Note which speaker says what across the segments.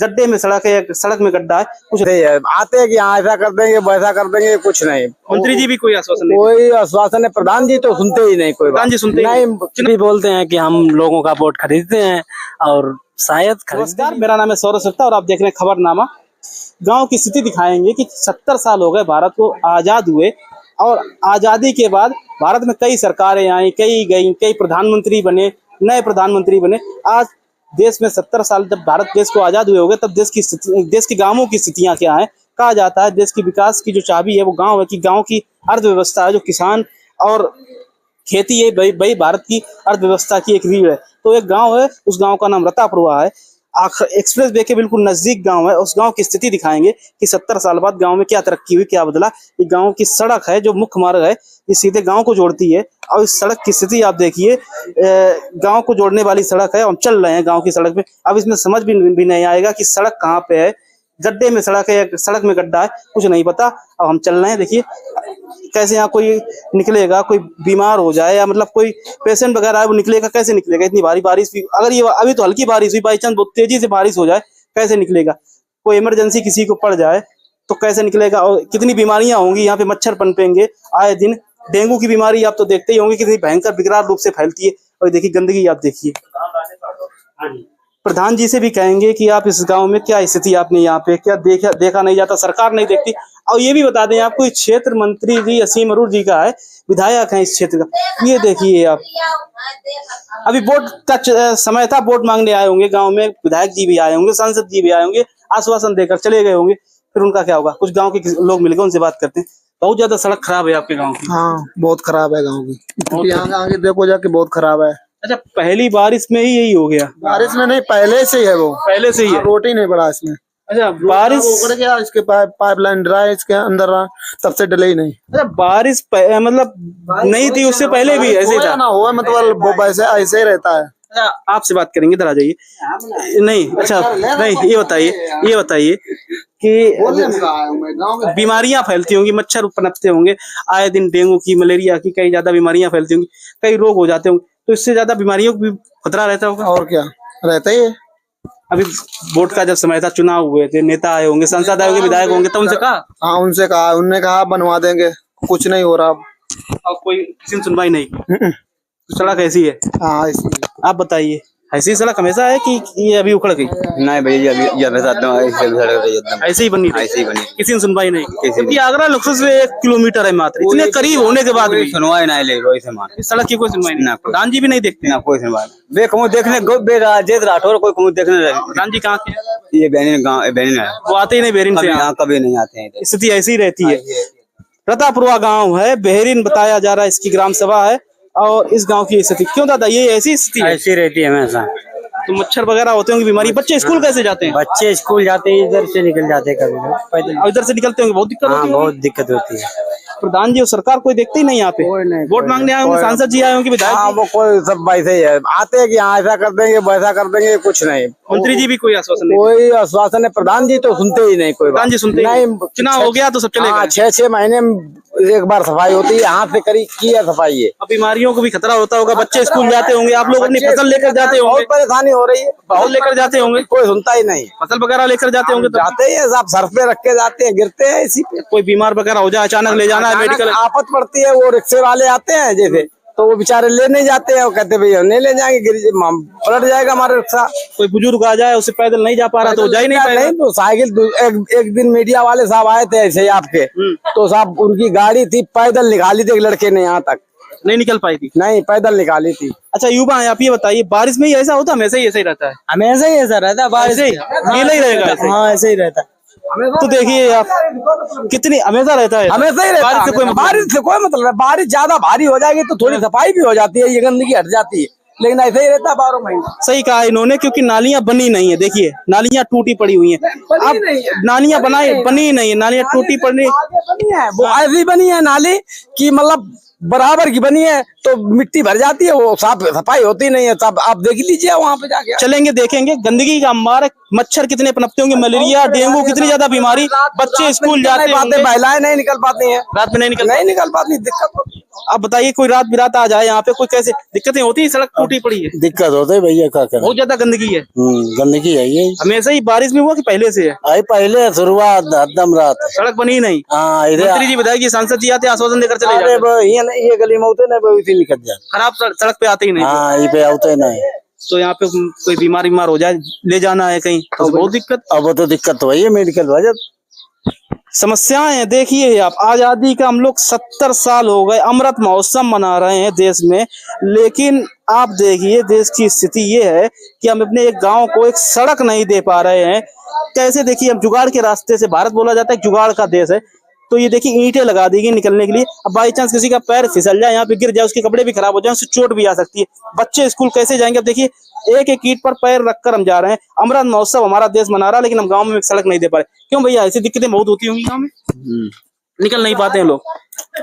Speaker 1: गड्ढे में सड़क है, सड़क में गड्ढा है, कुछ
Speaker 2: नहीं है। आते हैं कि यहाँ ऐसा कर देंगे वैसा कर देंगे, कुछ नहीं।
Speaker 1: मंत्री जी भी कोई आश्वासन नहीं
Speaker 2: कोई आश्वासन है, प्रधान जी तो सुनते ही नहीं, कोई
Speaker 1: प्रधान जी सुनते ही
Speaker 2: नहीं।
Speaker 3: भी बोलते हैं कि हम लोगों का वोट खरीदते हैं और शायद
Speaker 1: नमस्कार, मेरा नाम है सौरभ सत्ता और आप देख रहे हैं खबरनामा। गांव की स्थिति दिखाएंगे कि 70 साल हो गए भारत को आजाद हुए और आजादी के बाद भारत में कई सरकारें आई, कई गई, कई प्रधानमंत्री बने, नए प्रधानमंत्री बने। आज देश में 70 साल जब भारत देश को आजाद हुए हो गए तब देश के गांवों की स्थितियां क्या हैं। कहा जाता है देश की विकास की जो चाबी है वो गांव है, कि गांव की अर्थव्यवस्था है, जो किसान और खेती है वही भारत की अर्थव्यवस्था की एक रीढ़ है। तो एक गांव है, उस गांव का नाम रतापुरवा है। एक्सप्रेस वे के बिल्कुल नजदीक गांव है। उस गांव की स्थिति दिखाएंगे कि 70 साल बाद गांव में क्या तरक्की हुई, क्या बदला। ये गांव की सड़क है, जो मुख्य मार्ग है, ये सीधे गांव को जोड़ती है। और इस सड़क की स्थिति आप देखिए, गांव को जोड़ने वाली सड़क है। हम चल रहे हैं गांव की सड़क पे। अब इसमें समझ भी नहीं आएगा कि सड़क कहाँ पे है, गड्ढे में सड़क है, सड़क में गड्ढा है, कुछ नहीं पता। अब हम चल रहे हैं, देखिए कैसे यहाँ कोई निकलेगा, कोई बीमार हो जाए या मतलब कोई पेशेंट वगैरह है वो निकलेगा, कैसे निकलेगा। इतनी भारी बारिश भी, अगर ये अभी तो हल्की बारिश हुई, बाई चांस बहुत तेजी से बारिश हो जाए, कैसे निकलेगा। कोई इमरजेंसी किसी को पड़ जाए तो कैसे निकलेगा। और कितनी बीमारियां होंगी यहाँ पे, मच्छर पनपेंगे आए दिन। डेंगू की बीमारी आप तो देखते ही होंगे, कितनी भयंकर विकराल रूप से फैलती है। और देखिए गंदगी आप देखिए। प्रधान जी से भी कहेंगे कि आप इस गांव में क्या स्थिति, आपने यहाँ पे क्या देखा नहीं जाता, सरकार नहीं देखती। और ये भी बता दें आपको, इस क्षेत्र मंत्री जी असीम अरूर जी का है, विधायक है इस क्षेत्र का। ये देखिए आप, अभी वोट का समय था, वोट मांगने आए होंगे गांव में, विधायक जी भी आए होंगे, सांसद जी भी आए होंगे, आश्वासन देकर चले गए होंगे। फिर उनका क्या होगा। कुछ गाँव के लोग मिल गए, उनसे बात करते हैं। बहुत ज्यादा सड़क खराब है आपके गाँव की।
Speaker 2: हाँ, बहुत खराब है गाँव की। आगे देखो जाके बहुत खराब है।
Speaker 1: अच्छा, पहली बारिश में ही यही हो गया?
Speaker 2: बारिश में नहीं, पहले से ही है, वो पहले से ही है। रोड ही नहीं पड़ा इसमें।
Speaker 1: अच्छा, बारिश
Speaker 2: उखड़ गया, इसके पाइपलाइन ड्राई, इसके अंदर रहा, तब से डले ही नहीं।
Speaker 1: अच्छा, बारिश मतलब नहीं थी, उससे पहले भी ऐसे था
Speaker 2: ना हुआ, मतलब वो वैसे ऐसे ही रहता है।
Speaker 1: अच्छा, आपसे बात करेंगे, इधर आ जाइए। नहीं, अच्छा नहीं, ये बताइए कि बीमारियां फैलती होंगी, मच्छर पनपते होंगे आए दिन, डेंगू की, मलेरिया की, कई ज्यादा बीमारियां फैलती होंगी, कई रोग हो जाते होंगे, तो इससे ज्यादा बीमारियों को भी खतरा रहता होगा।
Speaker 2: और क्या रहता ही है।
Speaker 1: अभी वोट का जब समय था, चुनाव हुए थे, नेता आए होंगे, सांसद आए होंगे, विधायक होंगे, तो उनसे कहा?
Speaker 2: हाँ, उनसे कहा, उनने कहा बनवा देंगे, कुछ नहीं हो रहा।
Speaker 1: और कोई किसी ने सुनवाई नहीं। सड़क ऐसी है।
Speaker 2: हाँ, ऐसी।
Speaker 1: आप बताइए, ऐसी सड़क हमेशा है कि ये अभी उखड़ गई?
Speaker 4: नहीं भैया,
Speaker 1: ऐसे ही बनी,
Speaker 4: ऐसे ही बनी,
Speaker 1: किसी ने सुनवाई नहीं। क्योंकि आगरा लखनऊ से 1 किलोमीटर है मात्र, इतने करीब होने के बाद भी
Speaker 4: सुनवाई नहीं ले रही है।
Speaker 1: इस सड़क की कोई सुनवाई नहीं, प्रधान जी भी नहीं देखते
Speaker 4: ना, कोई सुनवाई। देखने राठौर कोई देखने।
Speaker 1: प्रधान जी कहाँ के?
Speaker 4: ये बेनिन है,
Speaker 1: वो आते ही नहीं बेहरीन से,
Speaker 4: यहाँ कभी नहीं आते हैं।
Speaker 1: स्थिति ऐसी ही रहती है। रतापुरवा गाँव है, बेहरीन बताया जा रहा है, इसकी ग्राम सभा है। और इस गांव की स्थिति क्यों दादा, ये ऐसी स्थिति
Speaker 3: ऐसी रहती है हमेशा।
Speaker 1: तो मच्छर वगैरह होते होंगे, बीमारी। बच्चे स्कूल कैसे जाते हैं?
Speaker 3: बच्चे स्कूल जाते हैं, इधर से निकल जाते हैं, कभी पैदल।
Speaker 1: इधर से निकलते होंगे, बहुत दिक्कत होती है।
Speaker 3: बहुत दिक्कत होती है।
Speaker 1: प्रधान जी और सरकार कोई देखते ही नहीं यहाँ पे। वोट मांगने आए होंगे, सांसद जी आए होंगे, विधायक।
Speaker 2: हाँ, वो कोई सब वैसे ही है। आते हैं कि यहाँ ऐसा कर देंगे वैसा कर देंगे, कुछ नहीं।
Speaker 1: मंत्री जी भी कोई आश्वासन नहीं?
Speaker 2: कोई आश्वासन है, प्रधान जी तो सुनते ही नहीं, कोई
Speaker 1: प्रधान जी सुनते
Speaker 2: नहीं।
Speaker 1: चुनाव हो गया तो सब चलेगा।
Speaker 2: 6-6 महीने में एक बार सफाई होती है, हाथ से करी की है सफाई है।
Speaker 1: अब बीमारियों को भी खतरा होता होगा, बच्चे स्कूल जाते होंगे, आप लोग अपनी फसल लेकर जाते होंगे,
Speaker 2: बहुत परेशानी हो रही है,
Speaker 1: बहुत लेकर जाते होंगे,
Speaker 2: कोई सुनता ही नहीं।
Speaker 1: फसल वगैरह लेकर जाते होंगे,
Speaker 2: जाते ही सब सर पे रख के जाते हैं, गिरते हैं इसी पे।
Speaker 1: कोई बीमार वगैरह हो जाए, अचानक ले जाना है मेडिकल,
Speaker 2: आफत पड़ती है, वो रिक्शे वाले आते हैं जैसे, तो वो बेचारे ले नहीं जाते हैं, वो कहते भैया नहीं ले जाएंगे, पलट जाएगा हमारा रिक्शा।
Speaker 1: कोई बुजुर्ग आ जाए, उसे पैदल नहीं जा पा रहा तो जा ही नहीं पाएगा।
Speaker 2: नहीं तो साइकिल, एक दिन मीडिया वाले साहब आए थे ऐसे ही आपके, तो साहब उनकी गाड़ी थी, पैदल निकाली थी एक लड़के ने, यहाँ तक
Speaker 1: नहीं निकल पाई थी।
Speaker 2: नहीं, पैदल निकाली थी।
Speaker 1: अच्छा युवा है, आप ये बताइए, बारिश में ही ऐसा होता है? हमेशा ही ऐसा ही रहता है?
Speaker 3: हमेशा ही ऐसा रहता है, बारिश
Speaker 1: ऐसे ही गीला ही रहेगा ऐसे?
Speaker 3: हाँ, ऐसे ही रहता है।
Speaker 1: तो देखिए आप, कितनी हमेशा रहता है,
Speaker 2: हमेशा ही रहता है। बारिश से कोई मतलब है। बारिश ज्यादा भारी हो जाएगी तो थोड़ी सफाई भी हो जाती है, ये गंदगी हट जाती है, लेकिन ऐसे ही रहता है 12 महीने।
Speaker 1: सही कहा इन्होंने, क्योंकि नालियां बनी नहीं है। देखिए नालियां टूटी पड़ी हुई हैं। अब नालियां बनी नहीं है, नालियां टूटी पड़ी
Speaker 2: है, वो ऐसी बनी है नाली कि मतलब बराबर की बनी है, तो मिट्टी भर जाती है, वो साफ सफाई होती नहीं है। सब आप देख लीजिए, वहाँ पे जाके
Speaker 1: चलेंगे देखेंगे। गंदगी का अंबार, मच्छर कितने पनपते होंगे, मलेरिया, डेंगू, कितनी ज्यादा बीमारी। बच्चे स्कूल जाते हैं,
Speaker 2: महिलाएं नहीं निकल पाती हैं,
Speaker 1: रात में नहीं निकल
Speaker 2: पाती, दिक्कत होती है।
Speaker 1: आप बताइए, कोई रात बिरात आ जाए यहाँ पे, कोई कैसे दिक्कतें होती है? सड़क टूटी पड़ी है,
Speaker 2: दिक्कत होता है भैया, क्या करें।
Speaker 1: बहुत ज्यादा गंदगी है।
Speaker 2: गंदगी है ये,
Speaker 1: हमेशा ही बारिश में हुआ कि पहले से है?
Speaker 2: आई पहले शुरुआत एकदम रात।
Speaker 1: सड़क बनी ही नहीं।
Speaker 2: हाँ
Speaker 1: मंत्री जी, विधायक जी, सांसद जी आते हैं, आश्वासन देकर चले जाते हैं।
Speaker 2: ये गली में होते ना, इसी निकल जाए।
Speaker 1: खराब सड़क पे आते ही नहीं।
Speaker 2: हाँ, ये पे होते नहीं।
Speaker 1: तो यहाँ पे कोई बीमार हो जाए, ले जाना है कहीं, तो बहुत दिक्कत।
Speaker 2: अब वो तो दिक्कत तो वही है, मेडिकल वजह
Speaker 1: समस्याएं हैं। देखिए आप, आजादी का हम लोग 70 साल हो गए, अमृत महोत्सव मना रहे हैं देश में, लेकिन आप देखिए देश की स्थिति ये है कि हम अपने एक गांव को एक सड़क नहीं दे पा रहे हैं। कैसे? देखिए, हम जुगाड़ के रास्ते से, भारत बोला जाता है जुगाड़ का देश है, तो ये देखिए ईंटें लगा दी गई निकलने के लिए। अब बाई चांस किसी का पैर फिसल जाए, यहाँ पे गिर जाए, उसके कपड़े भी खराब हो जाए, उससे चोट भी आ सकती है। बच्चे स्कूल कैसे जाएंगे? अब देखिए, एक एक ईंट पर पैर रखकर हम जा रहे हैं। अमृत महोत्सव हमारा देश मना रहा है, लेकिन हम गांव में एक सड़क नहीं दे पा रहे। क्यों भैया, ऐसी दिक्कतें बहुत होती होंगी गाँव में? निकल नहीं पाते हैं लोग।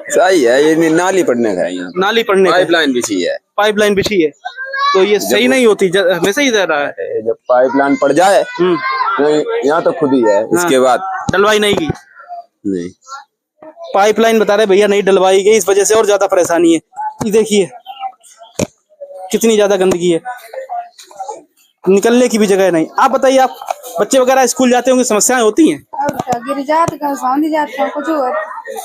Speaker 5: सही है, ये नाली पड़ने का है यहाँ,
Speaker 1: नाली पड़ने का,
Speaker 5: पाइपलाइन बिछी है,
Speaker 1: पाइपलाइन बिछी है, तो ये सही नहीं होती, हमेशा ही रह रहा है।
Speaker 5: जब पाइपलाइन पड़ जाए यहाँ तो खुद ही है, इसके बाद
Speaker 1: डलवाई नहीं की।
Speaker 5: नहीं,
Speaker 1: पाइपलाइन बता रहे भैया नहीं डलवाई गई, इस वजह से और ज्यादा परेशानी है। ये देखिए कितनी ज्यादा गंदगी है, निकलने की भी जगह नहीं। आप बताइए, आप बच्चे वगैरह स्कूल जाते होंगे, समस्याएं होती हैं?
Speaker 6: गिर जाते कुछ।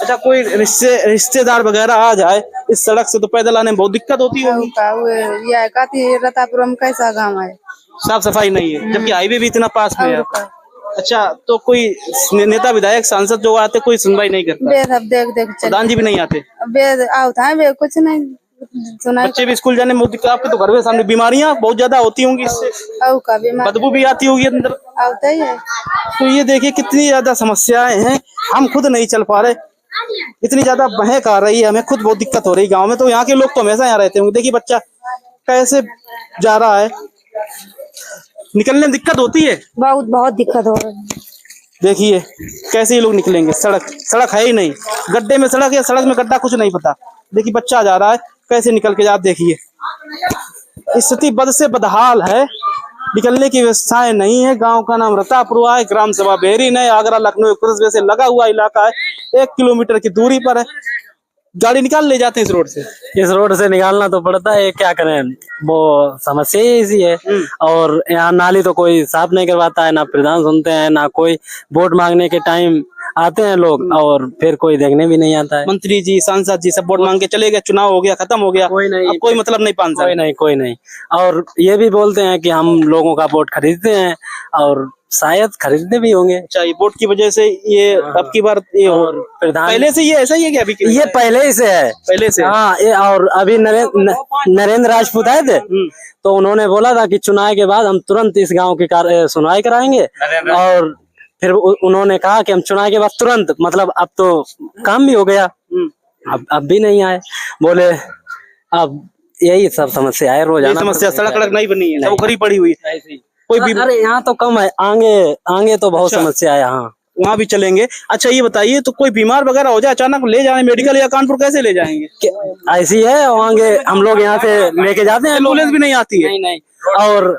Speaker 1: अच्छा, कोई रिश्तेदार वगैरह आ जाए इस सड़क से तो पैदल आने में बहुत दिक्कत होती होगी।
Speaker 6: रतापुरम कैसा गाँव है,
Speaker 1: साफ सफाई नहीं है, जबकि हाईवे भी इतना पास में है। अच्छा, तो कोई नेता विधायक सांसद जो आते, कोई सुनवाई नहीं करता?
Speaker 6: देख
Speaker 1: प्रधान जी भी नहीं आते?
Speaker 6: कुछ नहीं सुना।
Speaker 1: बच्चे भी स्कूल जाने में बहुत दिक्कत। आपके तो घर के सामने बीमारियां बहुत ज्यादा होती होंगी, इससे बदबू भी आती होगी अंदर।
Speaker 6: आता ही है।
Speaker 1: तो ये देखिए कितनी ज्यादा समस्याएं हैं, हम खुद नहीं चल पा रहे, इतनी ज्यादा बहक आ रही है, हमें खुद बहुत दिक्कत हो रही है गाँव में। तो यहाँ के लोग तो हमेशा यहाँ रहते होंगे। देखिए बच्चा कैसे जा रहा है, निकलने में दिक्कत होती है,
Speaker 6: बहुत दिक्कत हो रही है।
Speaker 1: देखिए कैसे ये लोग निकलेंगे, सड़क है ही नहीं, गड्ढे में सड़क है, सड़क में गड्ढा, कुछ नहीं पता। देखिए बच्चा जा रहा है, कैसे निकल के जा, देखिए स्थिति बद से बदहाल है, निकलने की व्यवस्थाएं नहीं है। गांव का नाम रतापुरा है, ग्राम सभा बेहरीन है, आगरा लखनऊ एक्सप्रेसवे से लगा हुआ इलाका है, 1 किलोमीटर की दूरी पर है। गाड़ी निकाल ले जाते हैं इस रोड से।
Speaker 3: इस रोड से निकालना तो पड़ता है, क्या करें, वो समस्या ही ऐसी है। और यहाँ नाली तो कोई साफ नहीं करवाता है, ना प्रधान सुनते हैं, ना कोई वोट मांगने के टाइम आते हैं लोग और फिर कोई देखने भी नहीं आता है।
Speaker 1: मंत्री जी, सांसद जी सब वोट मांग के चले गए, चुनाव हो गया, खत्म हो गया,
Speaker 3: कोई नहीं,
Speaker 1: अब कोई मतलब नहीं 5 साल।
Speaker 3: कोई नहीं। और ये भी बोलते हैं कि हम लोगों का वोट खरीदते हैं, और शायद खरीदते भी होंगे।
Speaker 1: अच्छा, ये वोट की वजह से ये अब की बार ये और
Speaker 3: प्रधान
Speaker 1: पहले से ये ऐसा ही है क्या? अभी
Speaker 3: ये पहले ही से है,
Speaker 1: पहले से।
Speaker 3: हाँ, ये और अभी नरेंद्र राजपूत आए थे, तो उन्होंने बोला था कि चुनाव के बाद हम तुरंत इस गांव की सुनवाई कराएंगे। और फिर उन्होंने कहा कि हम चुनाव के बाद तुरंत, मतलब अब तो काम भी हो गया, अब भी नहीं आए। बोले अब यही सब समस्या है, रोजाना
Speaker 1: समस्या। सड़क नहीं बनी है, वो खरी पड़ी हुई है, कोई भी।
Speaker 3: अरे यहाँ तो कम है, आगे तो बहुत समस्या है यहाँ,
Speaker 1: वहाँ भी चलेंगे। अच्छा ये बताइए, तो कोई बीमार वगैरह हो जाए अचानक, ले जाए मेडिकल या कानपुर, कैसे ले जाएंगे?
Speaker 3: ऐसी है, आगे हम लोग यहाँ से लेके जाते हैं,
Speaker 1: एम्बुलेंस भी नहीं आती है।
Speaker 3: नहीं। और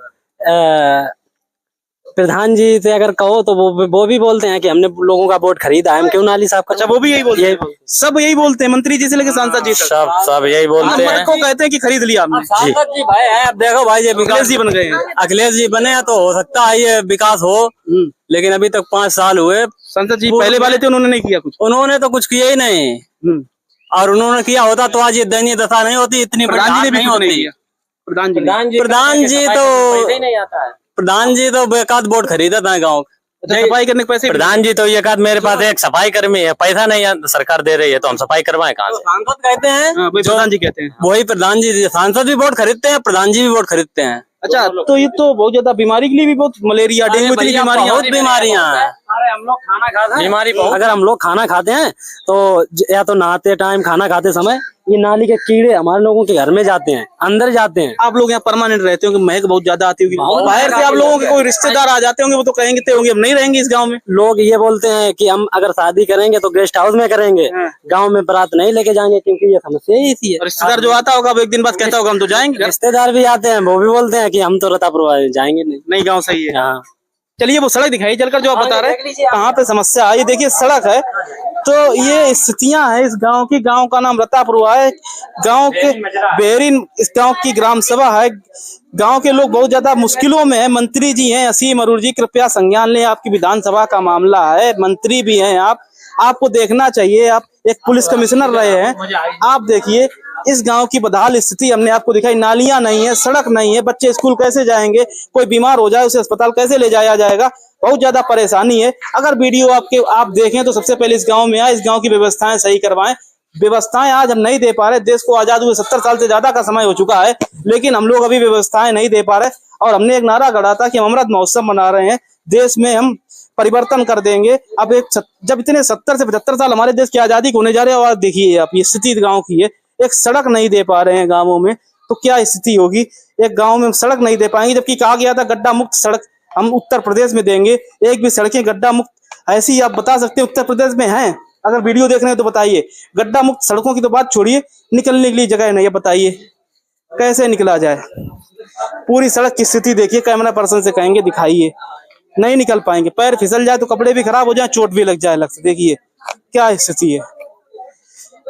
Speaker 3: प्रधान जी से अगर कहो तो वो भी बोलते हैं कि हमने लोगों का वोट खरीदा है, हम क्यों नाली साफ।
Speaker 1: अच्छा, वो भी यही बोलते हैं, सब यही बोलते हैं, मंत्री जी से लेकर सांसद जी तक
Speaker 3: सब यही बोलते हैं।
Speaker 1: को कहते हैं कि खरीद लिया हमने।
Speaker 3: सांसद जी भाई है, अब देखो भाई, ये
Speaker 1: अखिलेश जी बन गए हैं।
Speaker 3: अखिलेश जी बने हैं तो हो सकता है ये विकास हो, लेकिन अभी तक 5 साल हुए।
Speaker 1: सांसद जी पहले वाले थे, उन्होंने नहीं किया कुछ।
Speaker 3: उन्होंने तो कुछ किया ही नहीं, और उन्होंने किया होता तो आज ये दयनीय दशा नहीं होती, इतनी
Speaker 1: प्रधान जी ने भी होती।
Speaker 3: प्रधान जी तो
Speaker 1: नहीं आता है।
Speaker 3: प्रधान जी तो बेकाद वोट खरीदा था गाँव,
Speaker 1: सफाई करने के पैसे।
Speaker 3: प्रधान जी तो ये कहा मेरे पास एक सफाई कर्मी है, पैसा नहीं है, सरकार दे रही है तो हम सफाई करवाएं कहाँ से। सांसद कहते हैं,
Speaker 1: प्रधान जी कहते हैं,
Speaker 3: वही प्रधान जी। सांसद भी वोट खरीदते हैं, प्रधान जी भी वोट खरीदते हैं।
Speaker 1: अच्छा, तो ये तो बहुत ज्यादा बीमारी के लिए भी, बहुत मलेरिया, डेंगू, इतनी बीमारियां,
Speaker 3: बहुत बीमारियां हैं। अरे हम लोग खाना खाते हैं, बीमारी अगर हम लोग खाना खाते हैं तो या तो नहाते टाइम, खाना खाते समय, ये नाली के कीड़े हमारे लोगों के घर में जाते हैं, अंदर जाते हैं।
Speaker 1: आप लोग यहाँ परमानेंट रहते होंगे, महक बहुत ज्यादा आती होगी, बाहर से आप लोगों के कोई रिश्तेदार आ जाते होंगे, वो तो कहेंगे ते होंगे हम नहीं रहेंगे इस गांव में।
Speaker 3: लोग ये बोलते हैं कि हम अगर शादी करेंगे तो गेस्ट हाउस में करेंगे, गांव में बारात नहीं लेके जाएंगे, क्योंकि ये समस्या ही इसी है।
Speaker 1: रिश्तेदार जो आता होगा वो एक दिन बाद कहता होगा हम तो जाएंगे।
Speaker 3: रिश्तेदार भी आते हैं, वो भी बोलते हैं कि हम तो रतापुरा जाएंगे नहीं,
Speaker 1: गाँव सही है।
Speaker 3: हाँ,
Speaker 1: चलिए वो सड़क दिखाई चलकर जो आप बता रहे हैं कहाँ पे समस्या है। ये देखिए सड़क है, तो ये स्थितियां हैं इस गांव की। गांव का नाम रतापुरा है, गांव के बेहरीन इस गांव की ग्राम सभा है। गांव के लोग बहुत ज्यादा मुश्किलों में है। मंत्री जी हैं असीम अरूर जी, कृपया संज्ञान लें, आपकी विधानसभा का मामला है, मंत्री भी हैं आप, आपको देखना चाहिए। आप एक पुलिस कमिश्नर रहे हैं, आप देखिए इस गांव की बदहाल स्थिति हमने आपको दिखाई। नालियां नहीं है, सड़क नहीं है, बच्चे स्कूल कैसे जाएंगे, कोई बीमार हो जाए उसे अस्पताल कैसे ले जाया जाएगा, बहुत ज्यादा परेशानी है। अगर वीडियो आप देखें तो सबसे पहले इस गांव में आए, इस गांव की व्यवस्थाएं सही करवाएं। व्यवस्थाएं आज हम नहीं दे पा रहे, देश को आजाद हुए 70 साल से ज्यादा का समय हो चुका है, लेकिन हम लोग अभी व्यवस्थाएं नहीं दे पा रहे। और हमने एक नारा गढ़ा था कि हम अमृत महोत्सव मना रहे हैं, देश में हम परिवर्तन कर देंगे। अब जब इतने 70 से 75 साल हमारे देश की आजादी को होने जा रहे हैं, और देखिए आप ये स्थिति गाँव की है, एक सड़क नहीं दे पा रहे हैं गाँवों में, तो क्या स्थिति होगी। एक गाँव में सड़क नहीं दे पाएंगे, जबकि कहा गया था गड्ढा मुक्त सड़क हम उत्तर प्रदेश में देंगे। एक भी सड़कें गड्ढा मुक्त ऐसी आप बता सकते हैं उत्तर प्रदेश में हैं? अगर वीडियो देख रहे हैं तो बताइए। गड्ढा मुक्त सड़कों की तो बात छोड़िए, निकलने के लिए जगह नहीं है, बताइए कैसे निकला जाए। पूरी सड़क की स्थिति देखिए, कैमरा पर्सन से कहेंगे दिखाइए, नहीं निकल पाएंगे। पैर फिसल जाए तो कपड़े भी खराब हो जाए, चोट भी लग जाए अलग से। देखिए क्या स्थिति है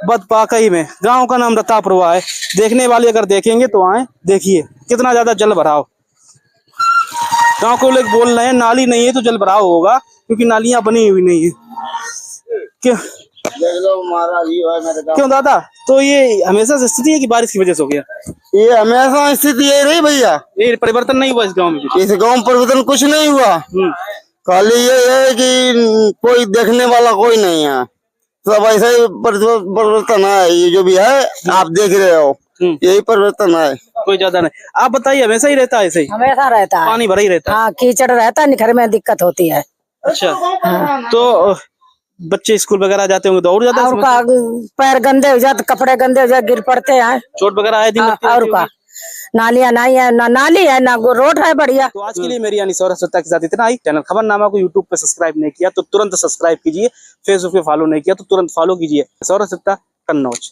Speaker 1: बदपाकई में। गांव का नाम रतापुरा है, देखने वाले अगर देखेंगे तो आए, देखिए कितना ज्यादा जल भराव। गांव को लोग बोल रहे हैं नाली नहीं है तो जल भराव होगा, क्योंकि नालियां बनी हुई नहीं है। क्यों दादा, तो ये हमेशा से स्थिति है कि बारिश की वजह से हो गया?
Speaker 2: ये हमेशा स्थिति यही रही भैया,
Speaker 1: ये परिवर्तन नहीं हुआ इस गांव में?
Speaker 2: इस गांव में परिवर्तन कुछ नहीं हुआ, खाली ये है कि कोई देखने वाला कोई नहीं है, सब ऐसा ही परिवर्तन है। ये जो भी है आप देख रहे हो, यही परिवर्तन है,
Speaker 1: कोई ज्यादा नहीं। आप बताइए, हमेशा ही रहता है ऐसे ही?
Speaker 7: हमेशा रहता है,
Speaker 1: पानी भरा ही रहता है?
Speaker 7: हाँ कीचड़ रहता है, घर में दिक्कत होती है।
Speaker 1: अच्छा, तो बच्चे स्कूल वगैरह जाते होंगे तो और ज्यादा
Speaker 7: और का पैर गंदे हो जाते, कपड़े गंदे हो जाते, गिर पड़ते हैं,
Speaker 1: चोट वगैरह आए दिन लगती
Speaker 7: और का नालियां नहीं है, ना नाली है ना रोड है बढ़िया।
Speaker 1: तो आज के लिए मेरी यानी सौरभ सत्ता के साथ इतना ही। चैनल खबरनामा को यूट्यूब पे सब्सक्राइब नहीं किया तो तुरंत सब्सक्राइब कीजिए, फेसबुक पे फॉलो नहीं किया तो तुरंत फॉलो कीजिए। सौरभ सत्ता, कन्नौज।